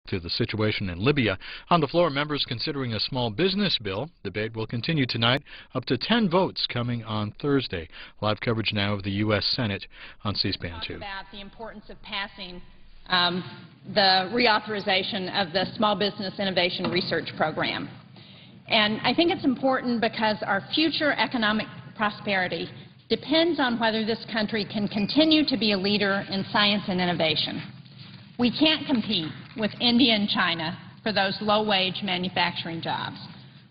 to the situation in Libya. On the floor, members considering a small business bill. Debate will continue tonight, up to 10 votes coming on Thursday. Live coverage now of the U.S. Senate on C-SPAN 2. About the importance of passing the reauthorization of the Small Business Innovation Research Program. And I think it's important because our future economic prosperity depends on whether this country can continue to be a leader in science and innovation. We can't compete with India and China for those low-wage manufacturing jobs.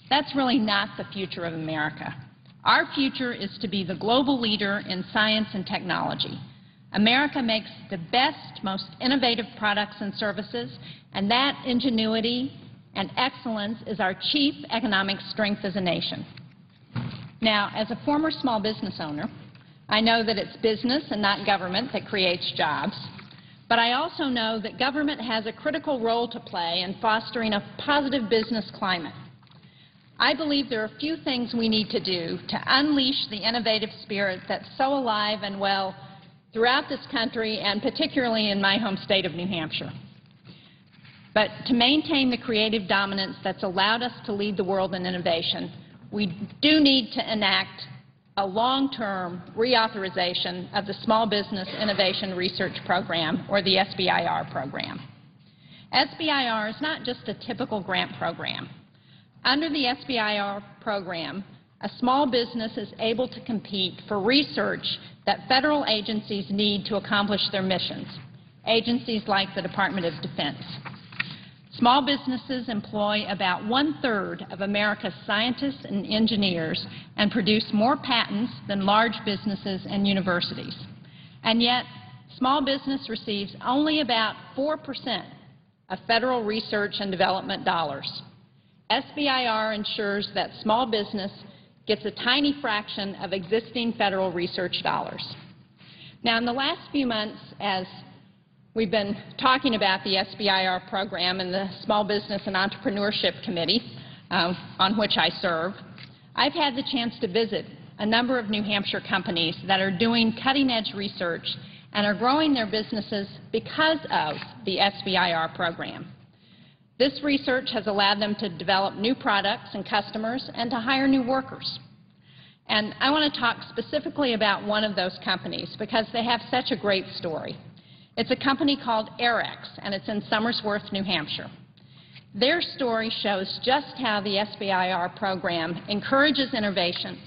That's really not the future of America. Our future is to be the global leader in science and technology. America makes the best, most innovative products and services, and that ingenuity and excellence is our chief economic strength as a nation. Now, as a former small business owner, I know that it's business and not government that creates jobs. But I also know that government has a critical role to play in fostering a positive business climate. I believe there are a few things we need to do to unleash the innovative spirit that's so alive and well throughout this country and particularly in my home state of New Hampshire. But to maintain the creative dominance that's allowed us to lead the world in innovation, we do need to enact a long-term reauthorization of the Small Business Innovation Research Program, or the SBIR program. SBIR is not just a typical grant program. Under the SBIR program, a small business is able to compete for research that federal agencies need to accomplish their missions, agencies like the Department of Defense. Small businesses employ about 1/3 of America's scientists and engineers and produce more patents than large businesses and universities. And yet, small business receives only about 4% of federal research and development dollars. SBIR ensures that small business gets a tiny fraction of existing federal research dollars. Now, in the last few months, as we've been talking about the SBIR program and the Small Business and Entrepreneurship Committee, on which I serve, I've had the chance to visit a number of New Hampshire companies that are doing cutting-edge research and are growing their businesses because of the SBIR program. This research has allowed them to develop new products and customers and to hire new workers. And I want to talk specifically about one of those companies because they have such a great story. It's a company called Airex, and it's in Somersworth, New Hampshire. Their story shows just how the SBIR program encourages innovation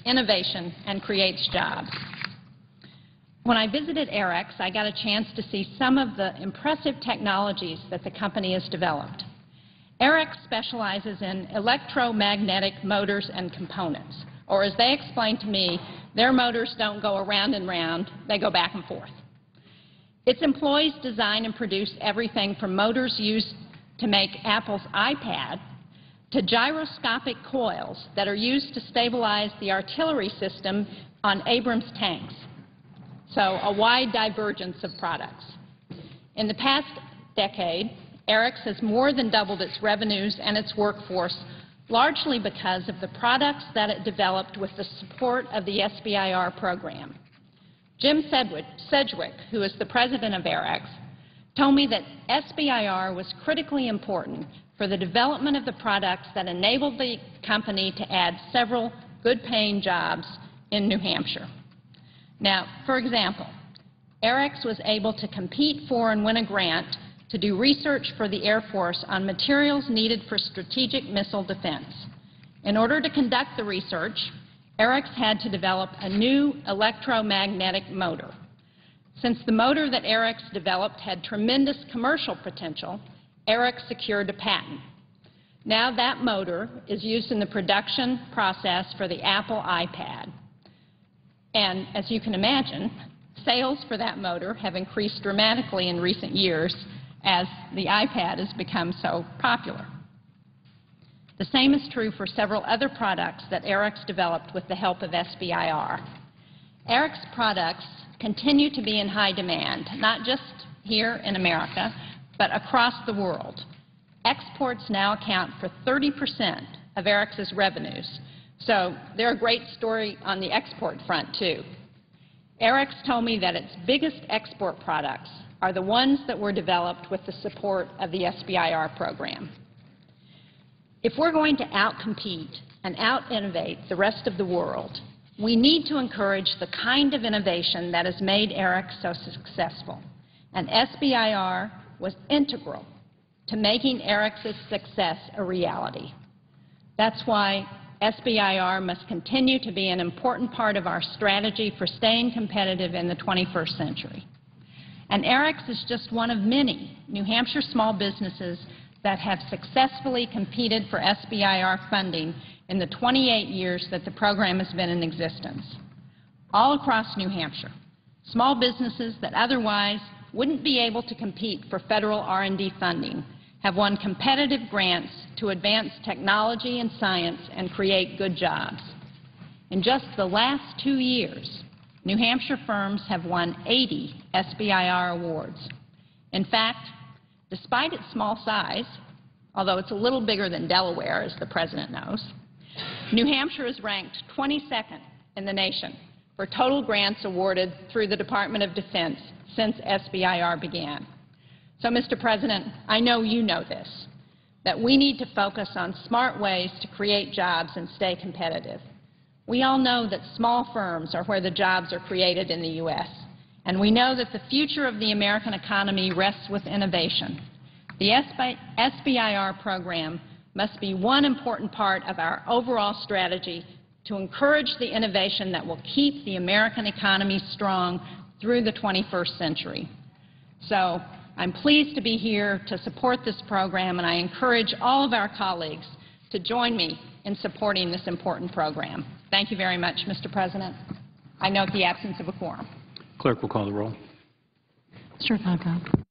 and creates jobs. When I visited Airex, I got a chance to see some of the impressive technologies that the company has developed. Airex specializes in electromagnetic motors and components, or as they explained to me, their motors don't go around and round, they go back and forth. Its employees design and produce everything from motors used to make Apple's iPad to gyroscopic coils that are used to stabilize the artillery system on Abrams tanks. So a wide divergence of products. In the past decade, Airex has more than doubled its revenues and its workforce, largely because of the products that it developed with the support of the SBIR program. Jim Sedgwick, who is the president of Airex, told me that SBIR was critically important for the development of the products that enabled the company to add several good-paying jobs in New Hampshire. Now, for example, Airex was able to compete for and win a grant to do research for the Air Force on materials needed for strategic missile defense. In order to conduct the research, Airex had to develop a new electromagnetic motor. Since the motor that Airex developed had tremendous commercial potential, Airex secured a patent. Now that motor is used in the production process for the Apple iPad. And as you can imagine, sales for that motor have increased dramatically in recent years as the iPad has become so popular. The same is true for several other products that Airex developed with the help of SBIR. Airex products continue to be in high demand, not just here in America, but across the world. Exports now account for 30% of Airex's revenues, so they're a great story on the export front, too. Airex told me that its biggest export products, are the ones that were developed with the support of the SBIR program. If we're going to outcompete and out-innovate the rest of the world, we need to encourage the kind of innovation that has made ERIC so successful, and SBIR was integral to making ERIC's success a reality. That's why SBIR must continue to be an important part of our strategy for staying competitive in the 21st century. And ERIC is just one of many New Hampshire small businesses that have successfully competed for SBIR funding in the 28 years that the program has been in existence. All across New Hampshire, small businesses that otherwise wouldn't be able to compete for federal R&D funding have won competitive grants to advance technology and science and create good jobs. In just the last 2 years, New Hampshire firms have won 80 SBIR awards. In fact, despite its small size, although it's a little bigger than Delaware, as the President knows, New Hampshire is ranked 22nd in the nation for total grants awarded through the Department of Defense since SBIR began. So, Mr. President, I know you know this, that we need to focus on smart ways to create jobs and stay competitive. We all know that small firms are where the jobs are created in the U.S., and we know that the future of the American economy rests with innovation. The SBIR program must be one important part of our overall strategy to encourage the innovation that will keep the American economy strong through the 21st century. So I'm pleased to be here to support this program, and I encourage all of our colleagues to join me in supporting this important program. Thank you very much, Mr. President. I note the absence of a quorum. Clerk will call the roll. Mr. Vago.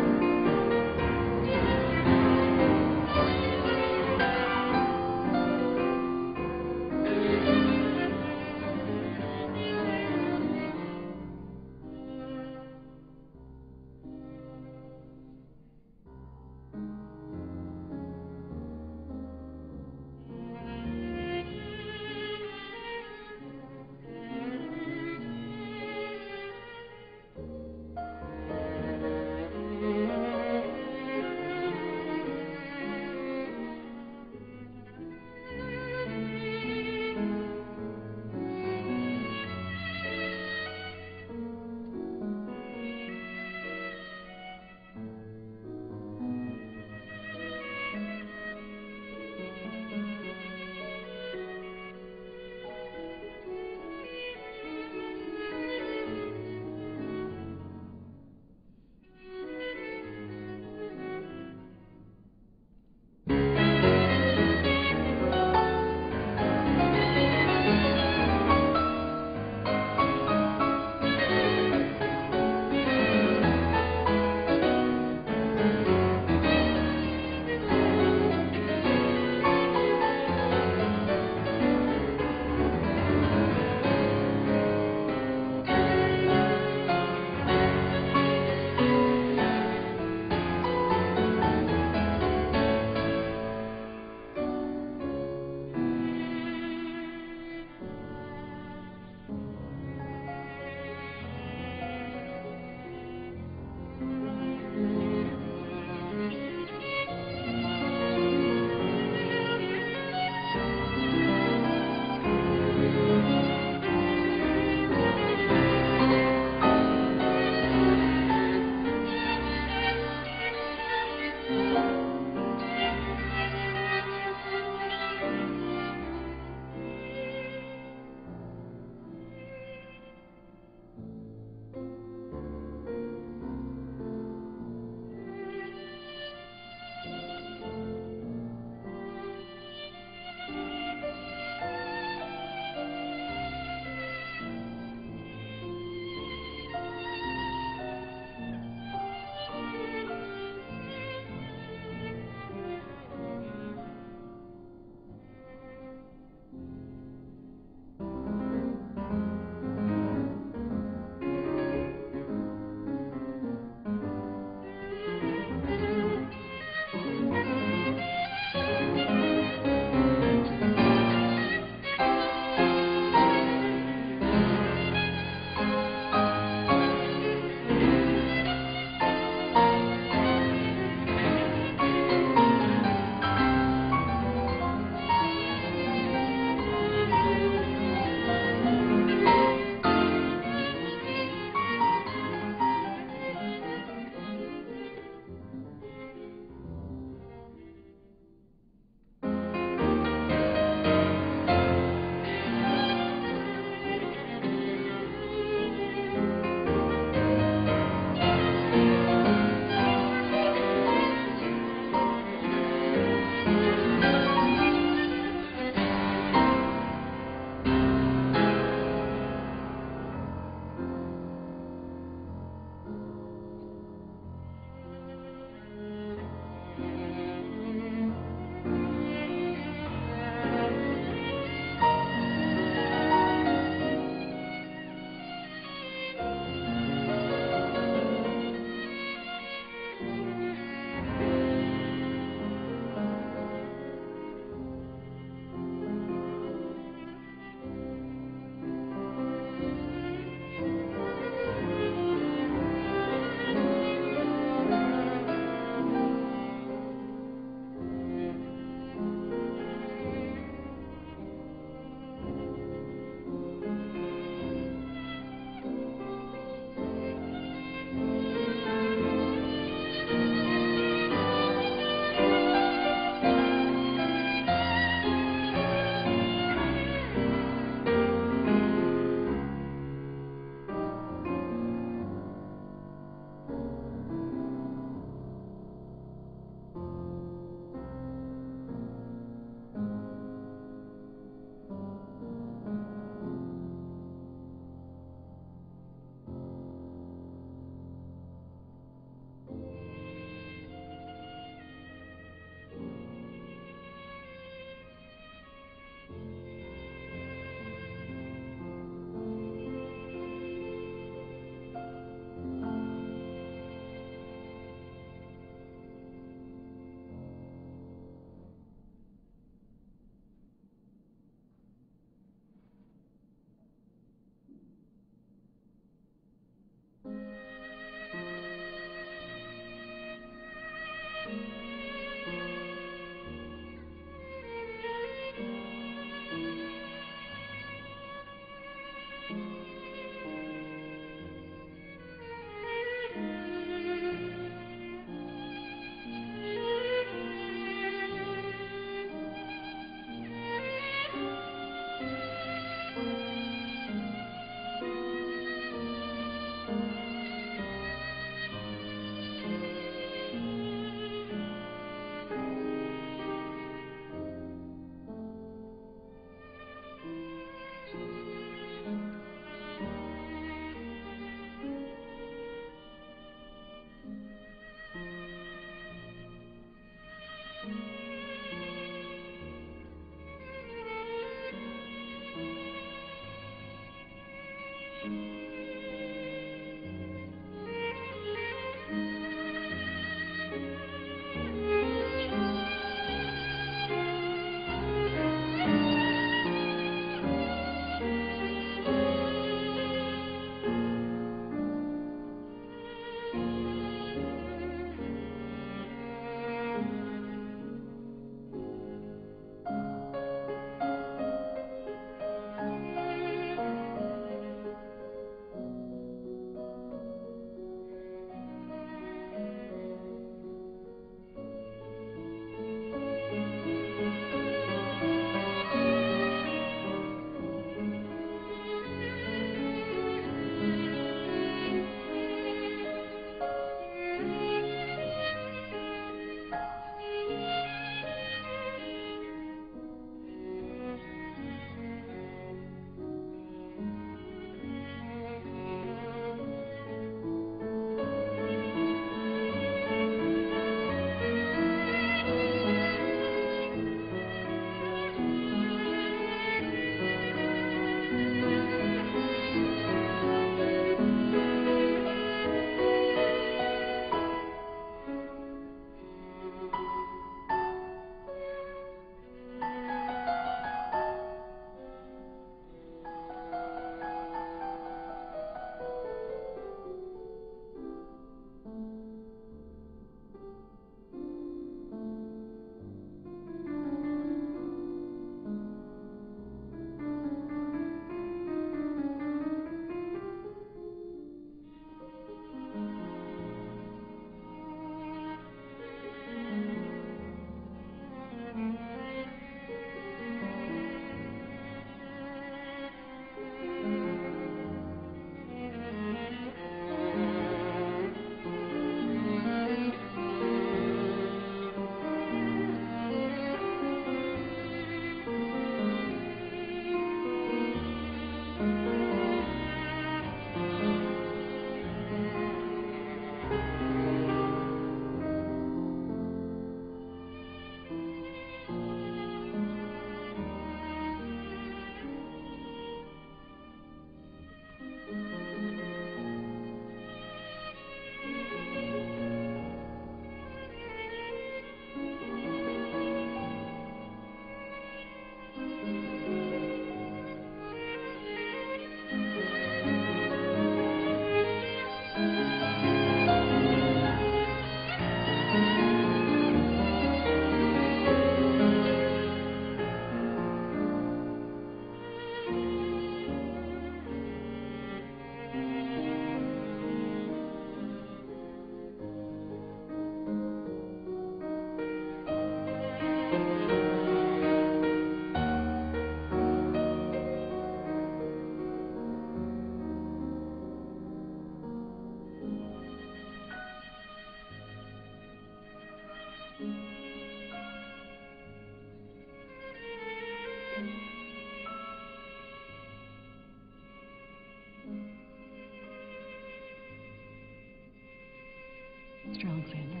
Mr. Alexander.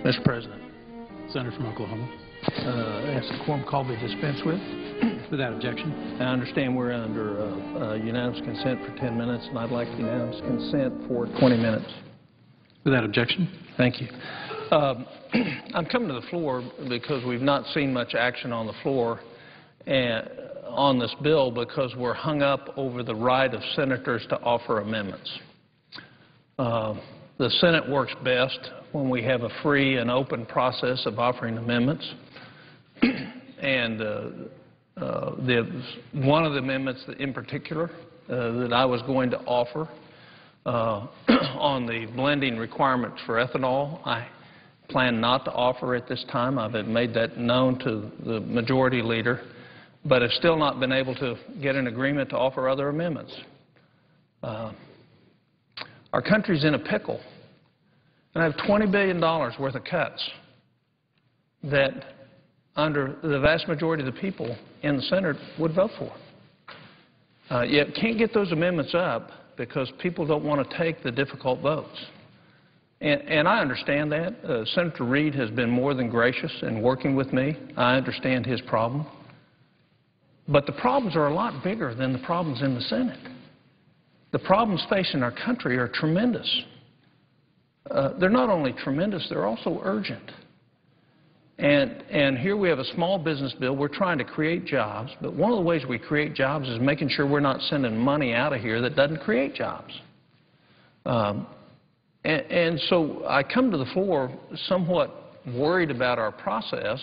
Mr. President, Senator from Oklahoma. ask the quorum call be dispensed with. Without objection. I understand we're under unanimous consent for 10 minutes, and I'd like unanimous consent for 20 minutes. Without objection. Thank you. I'm coming to the floor because we've not seen much action on the floor on this bill because we're hung up over the right of senators to offer amendments. The Senate works best when we have a free and open process of offering amendments. And one of the amendments in particular that I was going to offer on the blending requirements for ethanol, I plan not to offer at this time. I've made that known to the majority leader, but have still not been able to get an agreement to offer other amendments. Our country's in a pickle, and I have $20 billion worth of cuts that under the vast majority of the people in the Senate would vote for. Yet can't get those amendments up because people don't want to take the difficult votes. And I understand that. Senator Reid has been more than gracious in working with me. I understand his problem. But the problems are a lot bigger than the problems in the Senate. The problems facing our country are tremendous. They're not only tremendous, they're also urgent. And here we have a small business bill. We're trying to create jobs, but one of the ways we create jobs is making sure we're not sending money out of here that doesn't create jobs. And so I come to the floor somewhat worried about our process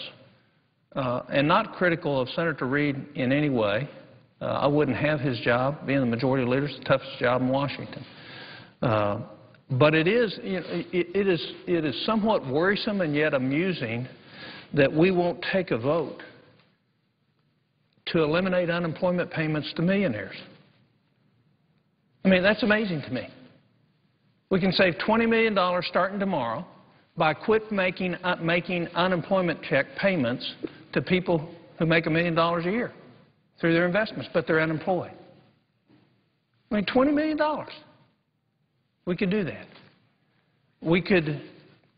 and not critical of Senator Reid in any way. I wouldn't have his job. Being the majority leader is the toughest job in Washington. But it is somewhat worrisome and yet amusing that we won't take a vote to eliminate unemployment payments to millionaires. I mean, that's amazing to me. We can save $20 million starting tomorrow by quit making unemployment check payments to people who make $1 million a year through their investments, but they're unemployed. I mean, $20 million. We could do that. We could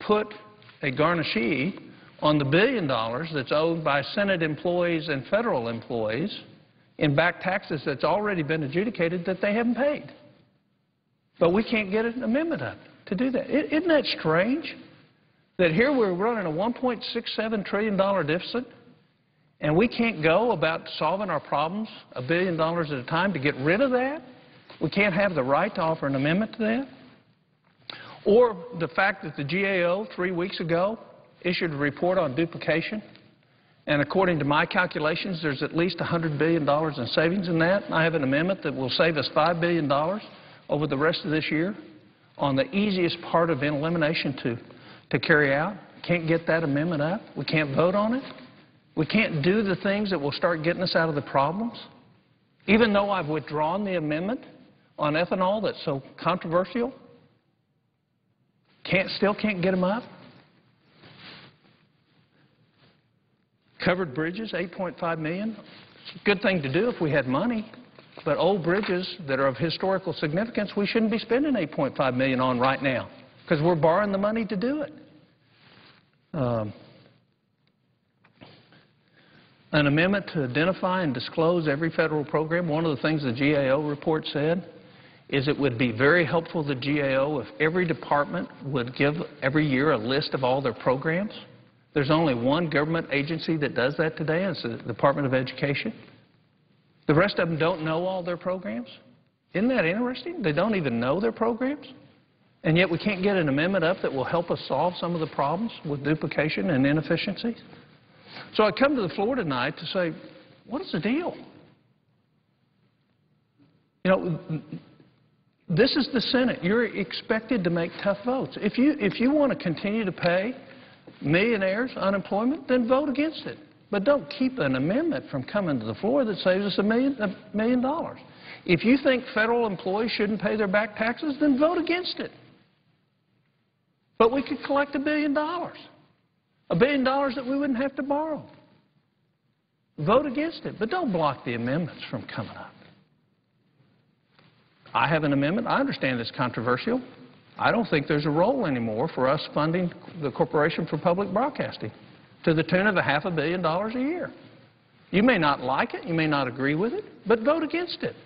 put a garnishee on the $1 billion that's owed by Senate employees and federal employees in back taxes that's already been adjudicated that they haven't paid. But we can't get an amendment up to do that. Isn't that strange? That here we're running a $1.67 trillion deficit, and we can't go about solving our problems $1 billion at a time to get rid of that? We can't have the right to offer an amendment to that? Or the fact that the GAO 3 weeks ago issued a report on duplication, and according to my calculations, there's at least $100 billion in savings in that. I have an amendment that will save us $5 billion over the rest of this year on the easiest part of elimination to carry out. Can't get that amendment up. We can't vote on it. We can't do the things that will start getting us out of the problems. Even though I've withdrawn the amendment on ethanol that's so controversial, still can't get them up. Covered bridges, $8.5 million. It's a good thing to do if we had money. But old bridges that are of historical significance, we shouldn't be spending $8.5 million on right now because we're borrowing the money to do it. An amendment to identify and disclose every federal program. One of the things the GAO report said is it would be very helpful to the GAO if every department would give every year a list of all their programs. There's only one government agency that does that today, and it's the Department of Education. The rest of them don't know all their programs. Isn't that interesting? They don't even know their programs. And yet we can't get an amendment up that will help us solve some of the problems with duplication and inefficiencies. So I come to the floor tonight to say, what is the deal? You know, this is the Senate. You're expected to make tough votes. If you want to continue to pay millionaires unemployment, then vote against it. But don't keep an amendment from coming to the floor that saves us $1 million. If you think federal employees shouldn't pay their back taxes, then vote against it. But we could collect $1 billion. $1 billion that we wouldn't have to borrow. Vote against it, but don't block the amendments from coming up. I have an amendment. I understand it's controversial. I don't think there's a role anymore for us funding the Corporation for Public Broadcasting to the tune of $500 million a year. You may not like it, you may not agree with it, but vote against it.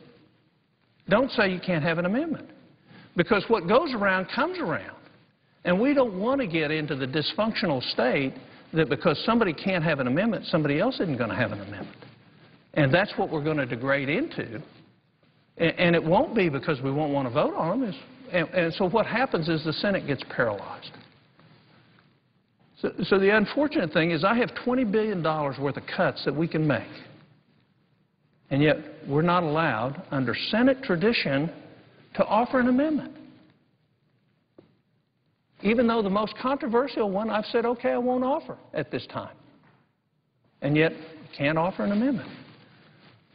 Don't say you can't have an amendment, because what goes around comes around. And we don't want to get into the dysfunctional state that because somebody can't have an amendment, somebody else isn't going to have an amendment. And that's what we're going to degrade into. And it won't be because we won't want to vote on them. And so what happens is the Senate gets paralyzed. So the unfortunate thing is I have $20 billion worth of cuts that we can make. And yet we're not allowed, under Senate tradition, to offer an amendment. Even though the most controversial one, I've said, okay, I won't offer at this time. And yet, can't offer an amendment.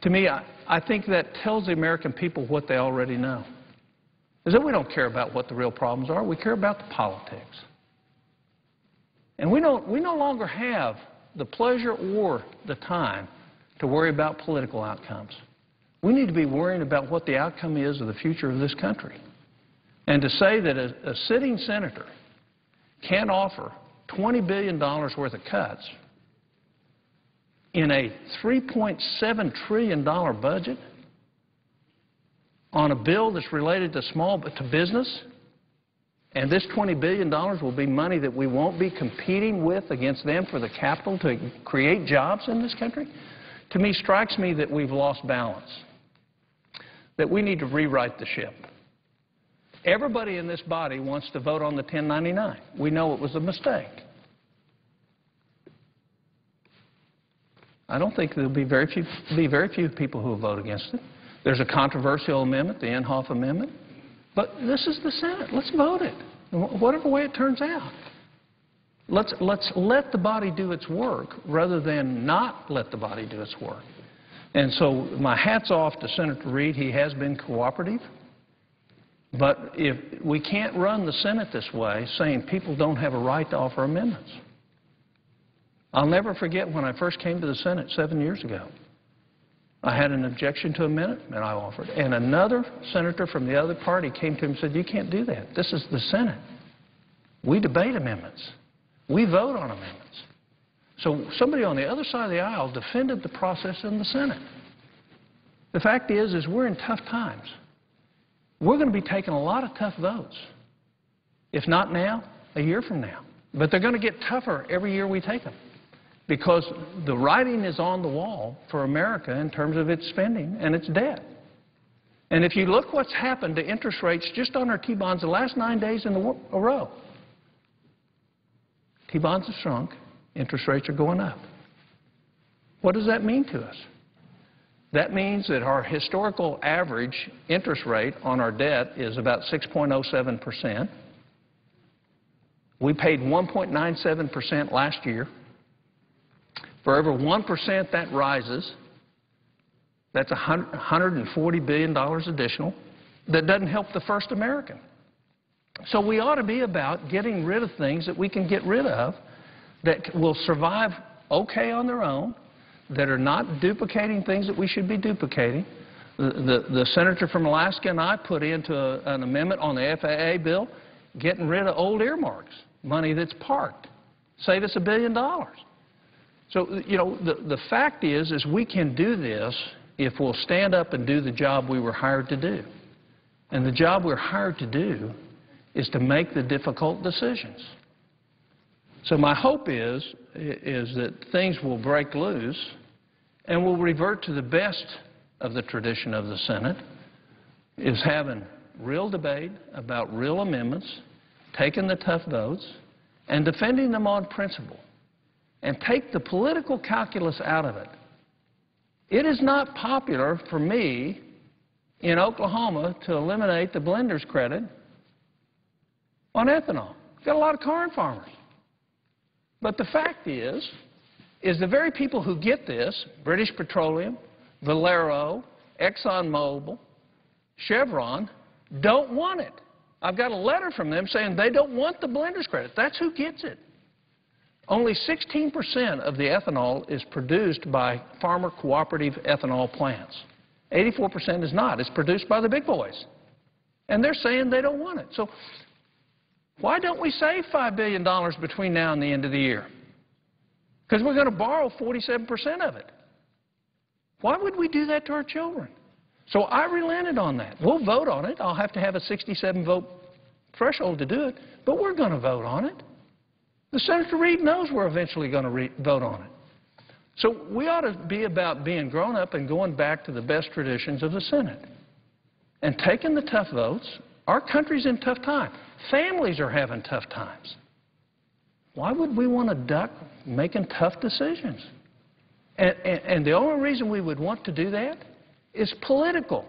To me, I think that tells the American people what they already know. Is that we don't care about what the real problems are. We care about the politics. And we no longer have the pleasure or the time to worry about political outcomes. We need to be worrying about what the outcome is of the future of this country. And to say that a sitting senator can't offer $20 billion worth of cuts in a $3.7 trillion budget on a bill that's related to business, and this $20 billion will be money that we won't be competing with against them for the capital to create jobs in this country, to me strikes me that we've lost balance, that we need to rewrite the ship. Everybody in this body wants to vote on the 1099. We know it was a mistake. I don't think there'll be very few people who will vote against it. There's a controversial amendment, the Inhofe Amendment, but this is the Senate. Let's vote it, whatever way it turns out. Let's let the body do its work rather than not let the body do its work. And so my hat's off to Senator Reid. He has been cooperative. But if we can't run the Senate this way, saying people don't have a right to offer amendments. I'll never forget when I first came to the Senate 7 years ago. I had an objection to amendment, and I offered. And another senator from the other party came to him and said, you can't do that. This is the Senate. We debate amendments. We vote on amendments. So somebody on the other side of the aisle defended the process in the Senate. The fact is we're in tough times. We're going to be taking a lot of tough votes. If not now, a year from now. But they're going to get tougher every year we take them, because the writing is on the wall for America in terms of its spending and its debt. And if you look what's happened to interest rates just on our T-bonds the last 9 days in a row, T-bonds have shrunk, interest rates are going up. What does that mean to us? That means that our historical average interest rate on our debt is about 6.07%. We paid 1.97% last year. For every 1% that rises, that's $140 billion additional. That doesn't help the first American. So we ought to be about getting rid of things that we can get rid of that will survive okay on their own, that are not duplicating things that we should be duplicating. The senator from Alaska and I put into an amendment on the FAA bill, getting rid of old earmarks, money that's parked. Save us $1 billion. So, you know, the fact is we can do this if we'll stand up and do the job we were hired to do. And the job we're hired to do is to make the difficult decisions. So my hope is that things will break loose and we'll revert to the best of the tradition of the Senate, is having real debate about real amendments, taking the tough votes, and defending them on principle, and take the political calculus out of it. It is not popular for me in Oklahoma to eliminate the blender's credit on ethanol. We've got a lot of corn farmers. But the fact is the very people who get this, British Petroleum, Valero, ExxonMobil, Chevron, don't want it. I've got a letter from them saying they don't want the blender's credit. That's who gets it. Only 16% of the ethanol is produced by farmer cooperative ethanol plants. 84% is not. It's produced by the big boys. And they're saying they don't want it. So Why don't we save $5 billion between now and the end of the year? Because we're going to borrow 47% of it. Why would we do that to our children? So I relented on that. We'll vote on it. I'll have to have a 67-vote threshold to do it, but we're going to vote on it. The Senator Reid knows we're eventually going to vote on it. So we ought to be about being grown up and going back to the best traditions of the Senate and taking the tough votes. Our country's in tough times. Families are having tough times. Why would we want to duck making tough decisions? And the only reason we would want to do that is political.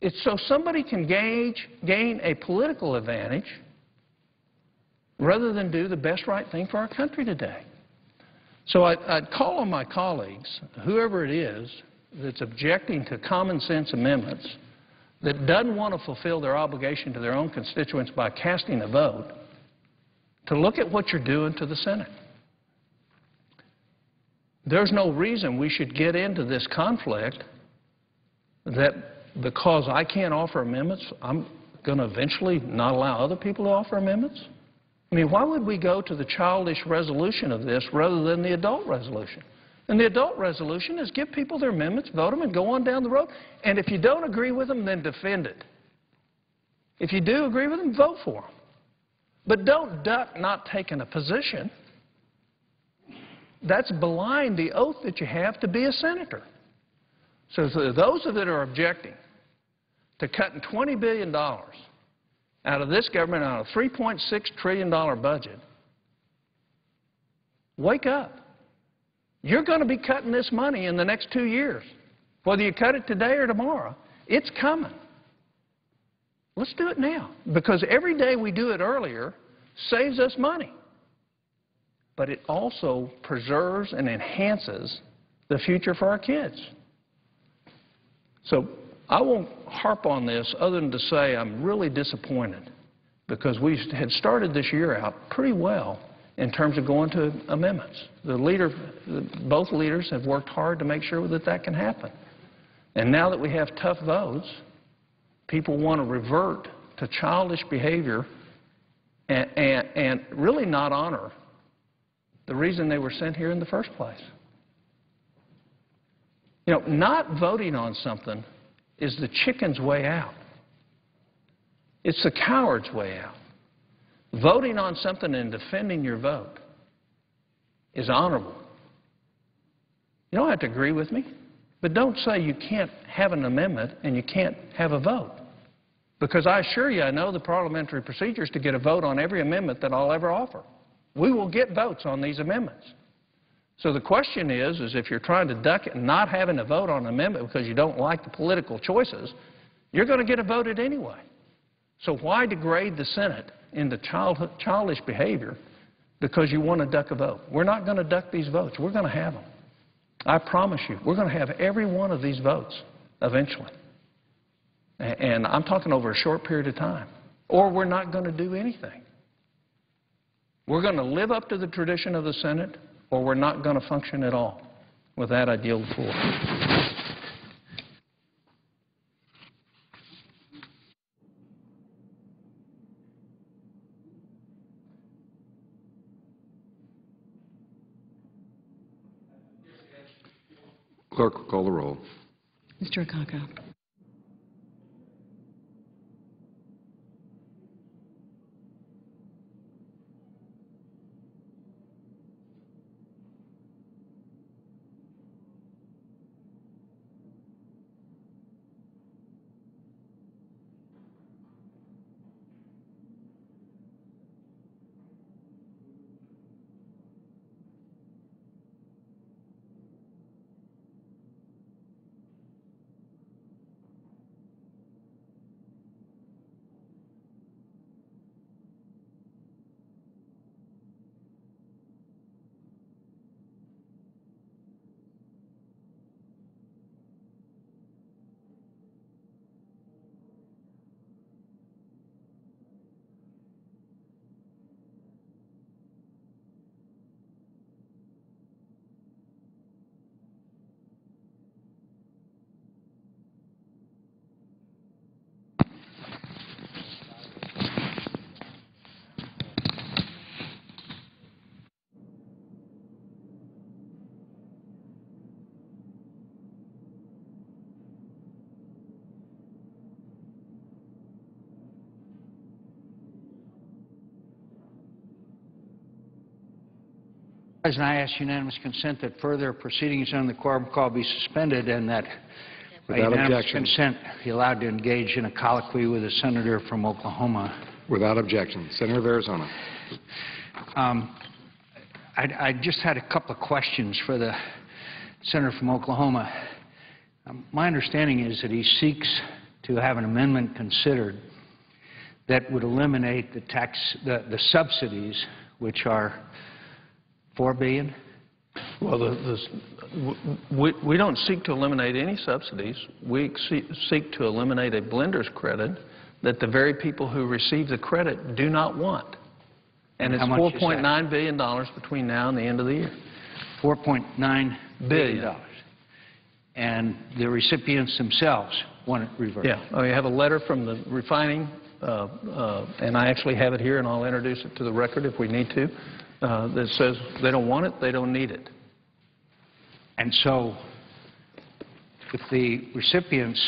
It's so somebody can gain a political advantage rather than do the best right thing for our country today. So I'd call on my colleagues, whoever it is that's objecting to common sense amendments, that doesn't want to fulfill their obligation to their own constituents by casting a vote, to look at what you're doing to the Senate. There's no reason we should get into this conflict that because I can't offer amendments, I'm going to eventually not allow other people to offer amendments. I mean, why would we go to the childish resolution of this rather than the adult resolution? And the adult resolution is give people their amendments, vote them, and go on down the road. And if you don't agree with them, then defend it. If you do agree with them, vote for them. But don't duck not taking a position. That's belying the oath that you have to be a senator. So those that are objecting to cutting $20 billion out of this government, out of a $3.6 trillion budget, wake up. You're going to be cutting this money in the next 2 years. Whether you cut it today or tomorrow, it's coming. Let's do it now, because every day we do it earlier saves us money. But it also preserves and enhances the future for our kids. So I won't harp on this other than to say I'm really disappointed because we had started this year out pretty well in terms of going to amendments. Both leaders have worked hard to make sure that that can happen. And now that we have tough votes, people want to revert to childish behavior and really not honor the reason they were sent here in the first place. You know, not voting on something is the chicken's way out. It's the coward's way out. Voting on something and defending your vote is honorable. You don't have to agree with me, but don't say you can't have an amendment and you can't have a vote. Because I assure you, I know the parliamentary procedures to get a vote on every amendment that I'll ever offer. We will get votes on these amendments. So the question is if you're trying to duck it and not having a vote on an amendment because you don't like the political choices, you're going to get it voted anyway. So why degrade the Senate into childish behavior because you want to duck a vote? We're not going to duck these votes. We're going to have them. I promise you, we're going to have every one of these votes eventually. And I'm talking over a short period of time. Or we're not going to do anything. We're going to live up to the tradition of the Senate, or we're not going to function at all. With that, I yield the floor. Clerk will call the roll. Mr. Akaka. President, I ask unanimous consent that further proceedings on the quorum call be suspended and that by Without unanimous objection. consent be allowed to engage in a colloquy with the senator from Oklahoma. Without objection. Senator of Arizona. I just had a couple of questions for the senator from Oklahoma. My understanding is that he seeks to have an amendment considered that would eliminate the subsidies, which are $4 billion. Well, we don't seek to eliminate any subsidies. We seek to eliminate a blender's credit that the very people who receive the credit do not want. And it's How much is that? $4.9 billion between now and the end of the year. $4.9 billion. And the recipients themselves want it reversed. Yeah, we have a letter from the refining, and I actually have it here, and I'll introduce it to the record if we need to, that says they don't want it, they don't need it. And so if the recipients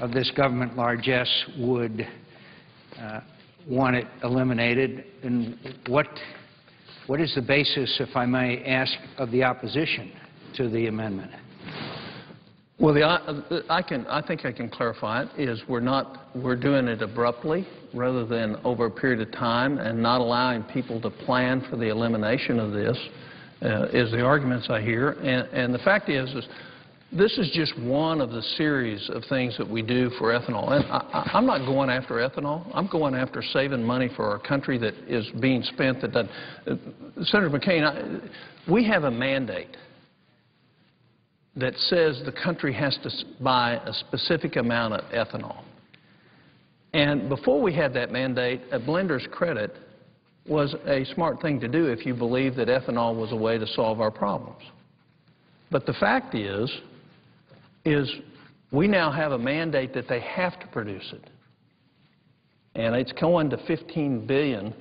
of this government largesse would want it eliminated, then what is the basis, if I may ask, of the opposition to the amendment? Well, I think I can clarify it, is we're doing it abruptly rather than over a period of time and not allowing people to plan for the elimination of this, is the arguments I hear. And the fact is this is just one of the series of things that we do for ethanol. And I'm not going after ethanol. I'm going after saving money for our country that is being spent that doesn't. Senator McCain, we have a mandate that says the country has to buy a specific amount of ethanol. And before we had that mandate, a blender's credit was a smart thing to do if you believe that ethanol was a way to solve our problems. But the fact is we now have a mandate that they have to produce it. And it's going to 15 billion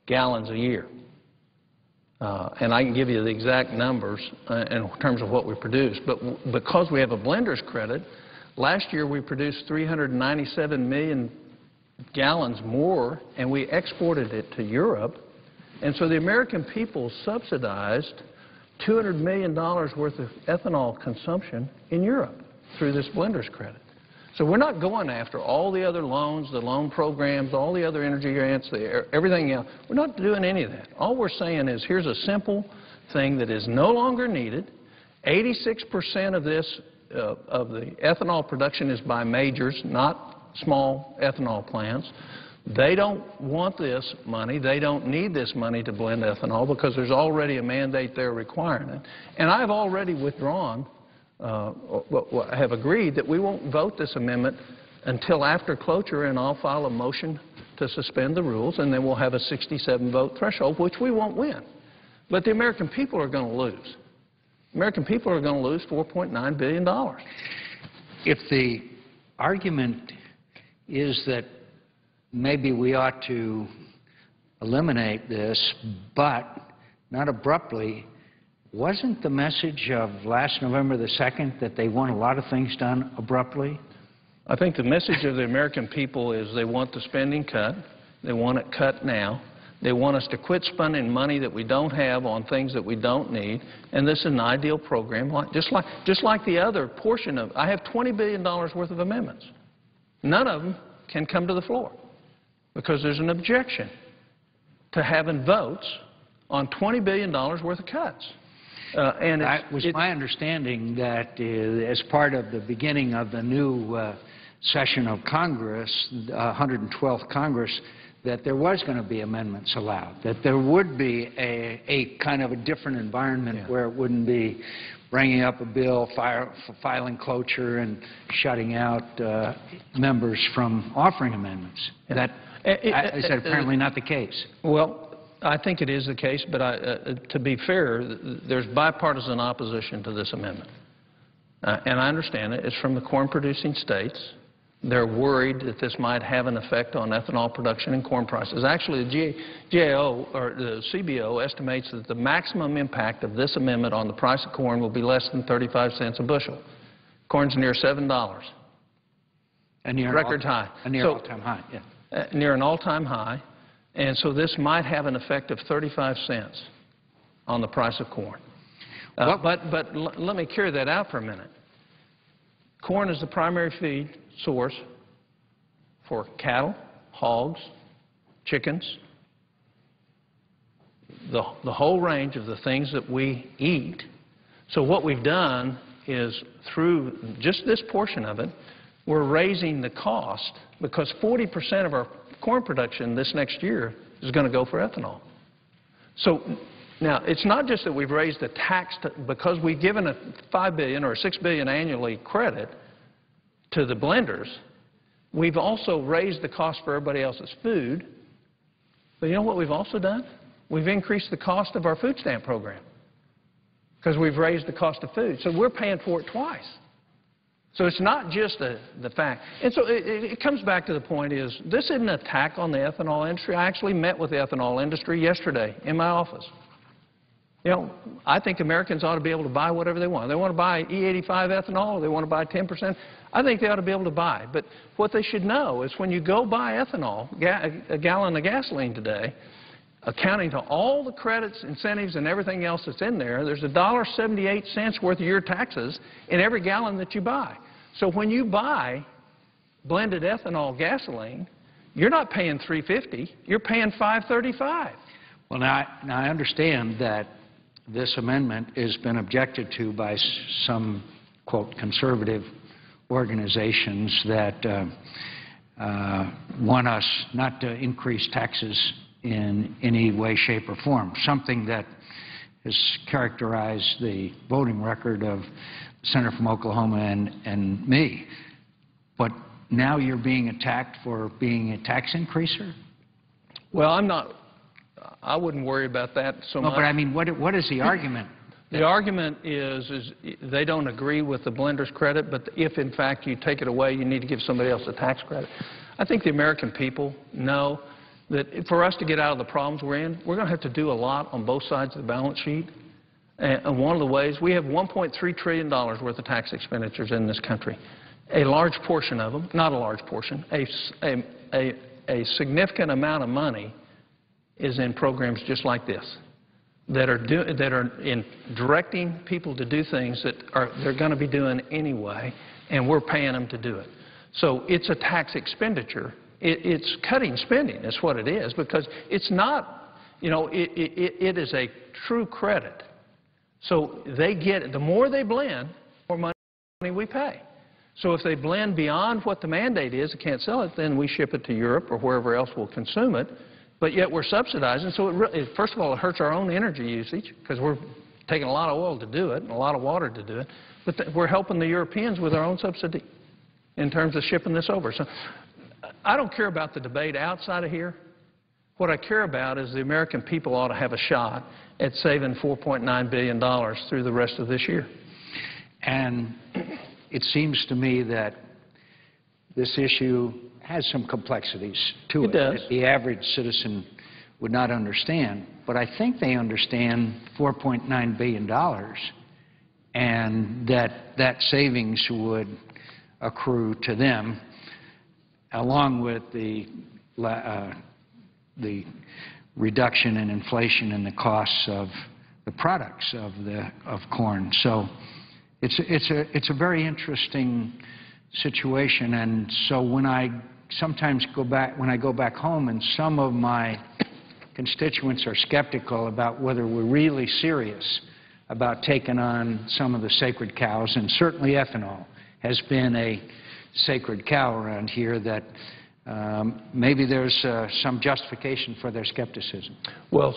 gallons a year. And I can give you the exact numbers in terms of what we produce. But because we have a blender's credit, last year we produced 397 million gallons more, and we exported it to Europe. And so the American people subsidized $200 million worth of ethanol consumption in Europe through this blender's credit. So we're not going after all the other loans, the loan programs, all the other energy grants, everything else. We're not doing any of that. All we're saying is here's a simple thing that is no longer needed. 86% of this, of the ethanol production is by majors, not small ethanol plants. They don't want this money. They don't need this money to blend ethanol because there's already a mandate there requiring it. And I've already withdrawn, have agreed that we won't vote this amendment until after cloture, and I'll file a motion to suspend the rules, and then we'll have a 67-vote threshold, which we won't win. But the American people are going to lose. American people are going to lose $4.9 billion. If the argument is that maybe we ought to eliminate this, but not abruptly, wasn't the message of last November the 2nd that they want a lot of things done abruptly? I think the message of the American people is they want the spending cut. They want it cut now. They want us to quit spending money that we don't have on things that we don't need. And this is an ideal program, just like the other portion of. I have $20 billion worth of amendments. None of them can come to the floor because there's an objection to having votes on $20 billion worth of cuts. And it was my understanding that as part of the beginning of the new session of Congress, 112th Congress, that there was going to be amendments allowed, that there would be a kind of a different environment where it wouldn't be bringing up a bill, filing cloture, and shutting out members from offering amendments. That is apparently not the case. Well, I think it is the case, but to be fair, there's bipartisan opposition to this amendment. And I understand it. It's from the corn-producing states. They're worried that this might have an effect on ethanol production and corn prices. Actually, the GAO, or the CBO, estimates that the maximum impact of this amendment on the price of corn will be less than 35 cents a bushel. Corn's near $7. A near record high. A near all-time high, yeah. Near an all-time high. And so this might have an effect of 35 cents on the price of corn. Let me carry that out for a minute. Corn is the primary feed source for cattle, hogs, chickens, the whole range of the things that we eat. So what we've done is, through just this portion of it, we're raising the cost, because 40% of our corn production this next year is going to go for ethanol. So now, it's not just that we've raised the tax because we've given a $5 billion or $6 billion annually credit to the blenders. We've also raised the cost for everybody else's food. But you know what we've also done? We've increased the cost of our food stamp program because we've raised the cost of food. So we're paying for it twice. So it's not just the fact. And so it comes back to the point is, this isn't an attack on the ethanol industry. I actually met with the ethanol industry yesterday in my office. You know, I think Americans ought to be able to buy whatever they want. They want to buy E85 ethanol, or they want to buy 10%. I think they ought to be able to buy. But what they should know is, when you go buy ethanol, a gallon of gasoline today, accounting to all the credits, incentives, and everything else that's in there, there's $1.78 worth of your taxes in every gallon that you buy. So when you buy blended ethanol gasoline, you're not paying $3.50, you're paying $5.35. Well, now I understand that this amendment has been objected to by some, quote, conservative organizations that want us not to increase taxes in any way, shape, or form, something that has characterized the voting record of the senator from Oklahoma and me. But now you're being attacked for being a tax increaser? Well, I'm not. I wouldn't worry about that so much. No, but I mean, what is the argument? The argument is they don't agree with the blender's credit, but if, in fact, you take it away, you need to give somebody else a tax credit. I think the American people know that for us to get out of the problems we're in, we're going to have to do a lot on both sides of the balance sheet. And one of the ways, we have $1.3 trillion worth of tax expenditures in this country. A large portion of them, not a large portion, a significant amount of money is in programs just like this, that are in directing people to do things that they're going to be doing anyway, and we're paying them to do it. So it's a tax expenditure. It's cutting spending is what it is, because it's not, you know, it is a true credit. So they get, the more they blend, the more money we pay. So if they blend beyond what the mandate is, they can't sell it, then we ship it to Europe or wherever else will consume it. But yet we're subsidizing, so first of all, it hurts our own energy usage, because we're taking a lot of oil to do it and a lot of water to do it. But we're helping the Europeans with our own subsidy in terms of shipping this over. So I don't care about the debate outside of here. What I care about is the American people ought to have a shot at saving $4.9 billion through the rest of this year. And it seems to me that this issue has some complexities to it. It does. That the average citizen would not understand. But I think they understand $4.9 billion, and that savings would accrue to them, along with the reduction in inflation and the costs of the products of corn. So it's a very interesting situation. And so when I go back home, and some of my constituents are skeptical about whether we're really serious about taking on some of the sacred cows, and certainly ethanol has been a sacred cow around here, that maybe there's some justification for their skepticism. Well,